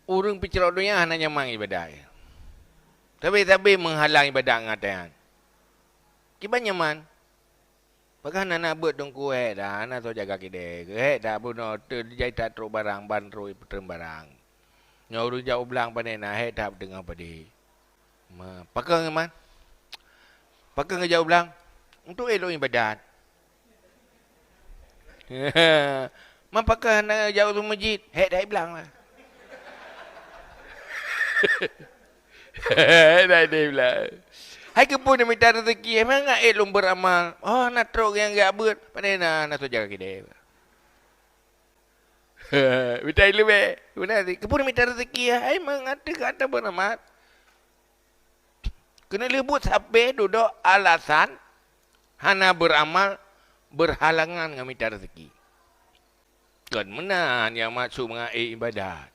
Urang picerok dunia hanya nyamang ibadah. Tapi menghalang ibadah ngatakan. Kiban nyaman. Pakai anak buat dong kue dah, anak tu jaga kide. Dah bunuh terjadi tak teruk barang, ban teruk barang. Nyauru jauh belang pada nak tak dengar pada. Pakai nyaman. Pakai ngejauh belang untuk elok ibadat. Pakai anak jauh tu masjid, dah belang lah. Dah belang. Hai kepun yang minta rezeki, emang nak elok beramal. Oh, nak teruk yang enggak buat, pada nak tu jaga kide. Minta ilmu benar kepun minta rezeki ai mengata kata beramal. Kena lebut sampai duduk alasan hana beramal berhalangan dengan minta rezeki. Kan menan yang maksud mengai ibadat.